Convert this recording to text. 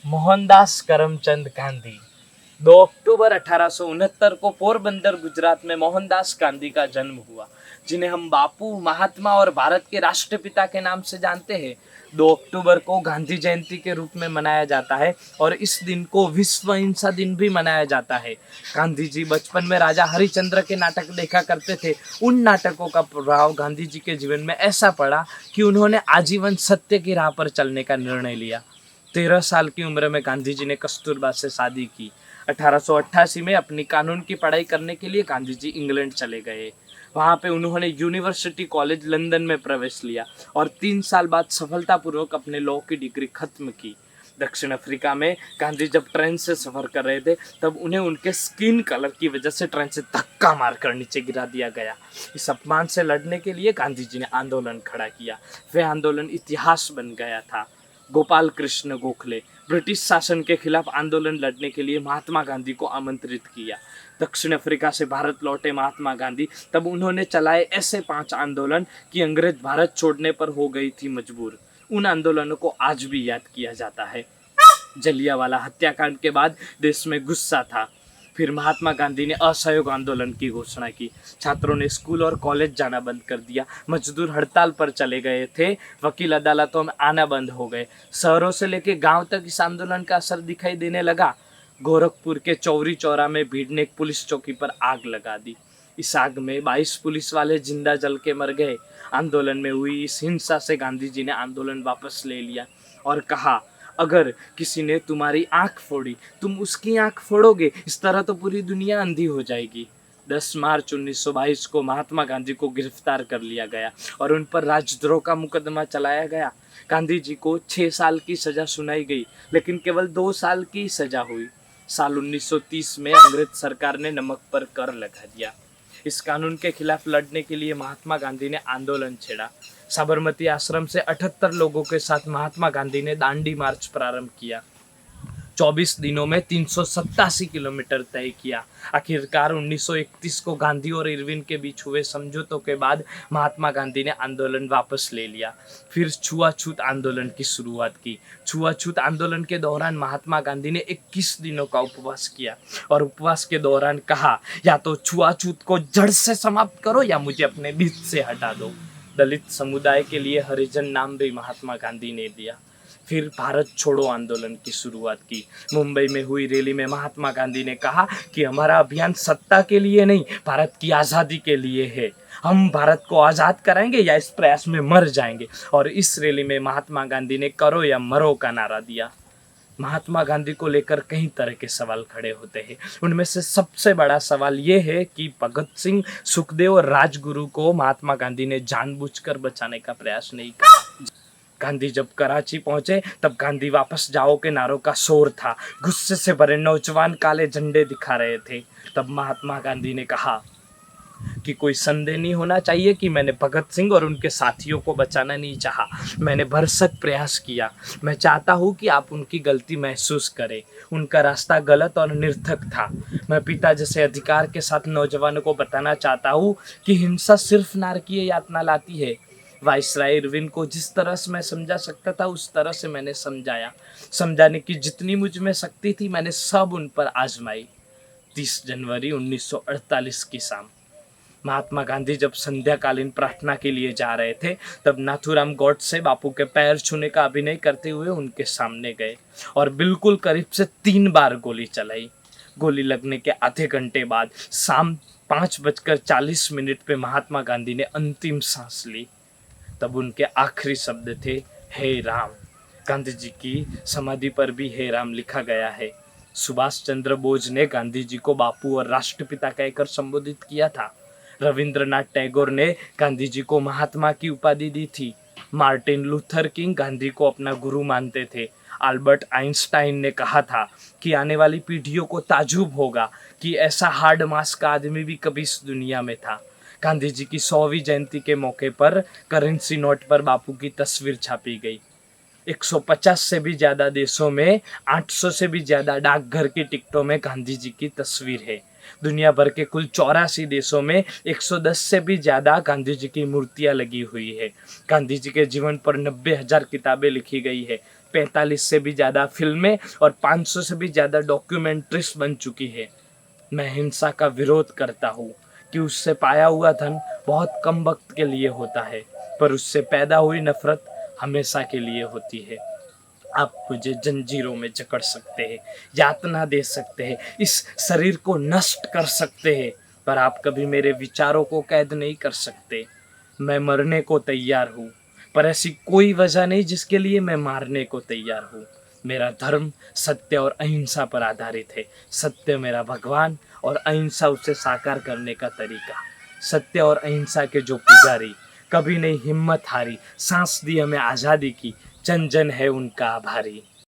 मोहनदास करमचंद गांधी 2 अक्टूबर 1869 को पोरबंदर गुजरात में मोहनदास गांधी का जन्म हुआ, जिन्हें हम बापू, महात्मा और भारत के राष्ट्रपिता के नाम से जानते हैं। 2 अक्टूबर को गांधी जयंती के रूप में मनाया जाता है और इस दिन को विश्व अहिंसा दिन भी मनाया जाता है। गांधी जी बचपन में राजा हरिश्चंद्र के नाटक देखा करते थे। उन नाटकों का प्रभाव गांधी जी के जीवन में ऐसा पड़ा कि उन्होंने आजीवन सत्य की राह पर चलने का निर्णय लिया। 13 साल की उम्र में गांधी जी ने कस्तूरबा से शादी की। 1888 में अपनी कानून की पढ़ाई करने के लिए गांधी जी इंग्लैंड चले गए। वहाँ पे उन्होंने यूनिवर्सिटी कॉलेज लंदन में प्रवेश लिया और 3 साल बाद सफलतापूर्वक अपने लॉ की डिग्री खत्म की। दक्षिण अफ्रीका में गांधी जब ट्रेन से सफ़र कर रहे थे तब उन्हें उनके स्किन कलर की वजह से ट्रेन से धक्का मारकर नीचे गिरा दिया गया। इस अपमान से लड़ने के लिए गांधी जी ने आंदोलन खड़ा किया। वह आंदोलन इतिहास बन गया था। गोपाल कृष्ण गोखले ब्रिटिश शासन के खिलाफ आंदोलन लड़ने के लिए महात्मा गांधी को आमंत्रित किया। दक्षिण अफ्रीका से भारत लौटे महात्मा गांधी तब उन्होंने चलाए ऐसे 5 आंदोलन कि अंग्रेज भारत छोड़ने पर हो गई थी मजबूर। उन आंदोलनों को आज भी याद किया जाता है। जलियांवाला हत्याकांड के बाद देश में गुस्सा था। फिर महात्मा गांधी ने असहयोग आंदोलन की घोषणा की। छात्रों ने स्कूल और कॉलेज जाना बंद कर दिया। मजदूर हड़ताल पर चले गए थे। वकील अदालतों में आना बंद हो गए। शहरों से लेकर गांव तक इस आंदोलन का असर दिखाई देने लगा। गोरखपुर के चौरी चौरा में भीड़ ने एक पुलिस चौकी पर आग लगा दी। इस आग में 22 पुलिस वाले जिंदा जल के मर गए। आंदोलन में हुई इस हिंसा से गांधी जी ने आंदोलन वापस ले लिया और कहा, अगर किसी ने तुम्हारी आंख फोड़ी, तुम उसकी आंख फोड़ोगे। इस तरह तो पूरी दुनिया अंधी हो जाएगी। 10 मार्च 1922 को महात्मा गांधी को गिरफ्तार कर लिया गया और उन पर राजद्रोह का मुकदमा चलाया गया। गांधी जी को 6 साल की सजा सुनाई गई, लेकिन केवल 2 साल की सजा हुई। साल 1930 में अंग्रेज सरकार ने नमक पर कर लगा दिया। इस कानून के खिलाफ लड़ने के लिए महात्मा गांधी ने आंदोलन छेड़ा। साबरमती आश्रम से 78 लोगों के साथ महात्मा गांधी ने दांडी मार्च प्रारंभ किया। 24 दिनों में 387 किलोमीटर तय किया। आखिरकार 1931 को गांधी और इरविन के बीच हुए समझौतों के बाद महात्मा गांधी ने आंदोलन वापस ले लिया। फिर छुआछूत आंदोलन की शुरुआत की। छुआछूत आंदोलन के दौरान महात्मा गांधी ने 21 दिनों का उपवास किया और उपवास के दौरान कहा, या तो छुआछूत को जड़ से समाप्त करो या मुझे अपने बीच से हटा दो। दलित समुदाय के लिए हरिजन नाम भी महात्मा गांधी ने दिया। फिर भारत छोड़ो आंदोलन की शुरुआत की। मुंबई में हुई रैली में महात्मा गांधी ने कहा कि हमारा अभियान सत्ता के लिए नहीं, भारत की आज़ादी के लिए है। हम भारत को आज़ाद कराएंगे या इस प्रयास में मर जाएंगे। और इस रैली में महात्मा गांधी ने करो या मरो का नारा दिया। महात्मा गांधी को लेकर कई तरह के सवाल खड़े होते हैं। उनमें से सबसे बड़ा सवाल ये है कि भगत सिंह, सुखदेव और राजगुरु को महात्मा गांधी ने जानबूझकर बचाने का प्रयास नहीं किया। गांधी जब कराची पहुंचे तब गांधी वापस जाओ के नारों का शोर था। गुस्से से भरे नौजवान काले झंडे दिखा रहे थे। तब महात्मा गांधी ने कहा कि कोई संदेह नहीं होना चाहिए कि मैंने भगत सिंह और उनके साथियों को बचाना नहीं चाहा। मैंने भरसक प्रयास किया। मैं चाहता हूँ कि आप उनकी गलती महसूस करें। उनका रास्ता गलत और निरर्थक था। मैं पिता जैसे अधिकार के साथ नौजवानों को बताना चाहता हूँ कि हिंसा सिर्फ नारकीय यातना लाती है। वाइसराय इरविन को जिस तरह से मैं समझा सकता था उस तरह से मैंने समझाया। समझाने की जितनी मुझ में शक्ति थी मैंने सब उन पर आजमाई। 30 जनवरी 1948 की शाम महात्मा गांधी जब संध्याकालीन प्रार्थना के लिए जा रहे थे तब नाथूराम गॉडसे बापू के पैर छूने का अभिनय करते हुए उनके सामने गए और बिल्कुल करीब से 3 बार गोली चलाई। गोली लगने के आधे घंटे बाद शाम 5:40 पे महात्मा गांधी ने अंतिम सांस ली। तब उनके आखिरी शब्द थे, हे राम। गांधी जी की समाधि पर भी हे राम लिखा गया है। सुभाष चंद्र बोस ने गांधी जी को बापू और राष्ट्रपिता कहकर संबोधित किया था। रविंद्रनाथ टैगोर ने गांधी जी को महात्मा की उपाधि दी थी। मार्टिन लूथर किंग गांधी को अपना गुरु मानते थे। अल्बर्ट आइंस्टाइन ने कहा था कि आने वाली पीढ़ियों को ताजुब होगा कि ऐसा हार्ड मास का आदमी भी कभी इस दुनिया में था। गांधी जी की 100वीं जयंती के मौके पर करेंसी नोट पर बापू की तस्वीर छापी गई। 150 से भी ज़्यादा देशों में 800 से भी ज़्यादा डाकघर की टिकटों में गांधी जी की तस्वीर है। दुनिया भर के कुल 84 देशों में 110 से भी ज़्यादा गांधी जी की मूर्तियाँ लगी हुई है। गांधी जी के जीवन पर 90,000 किताबें लिखी गई है। 45 से भी ज़्यादा फिल्में और 500 से भी ज़्यादा डॉक्यूमेंट्रीज बन चुकी है। मैं हिंसा का विरोध करता हूँ कि उससे पाया हुआ धन बहुत कम वक्त के लिए होता है, पर उससे पैदा हुई नफरत हमेशा के लिए होती है। आप मुझे जंजीरों में जकड़ सकते हैं, यातना दे सकते हैं, इस शरीर को नष्ट कर सकते हैं, पर आप कभी मेरे विचारों को कैद नहीं कर सकते। मैं मरने को तैयार हूँ, पर ऐसी कोई वजह नहीं जिसके लिए मैं मारने को तैयार हूँ। मेरा धर्म सत्य और अहिंसा पर आधारित है। सत्य मेरा भगवान और अहिंसा उसे साकार करने का तरीका। सत्य और अहिंसा के जो पुजारी कभी नहीं हिम्मत हारी, सांस दी हमें आज़ादी की, जन जन है उनका आभारी।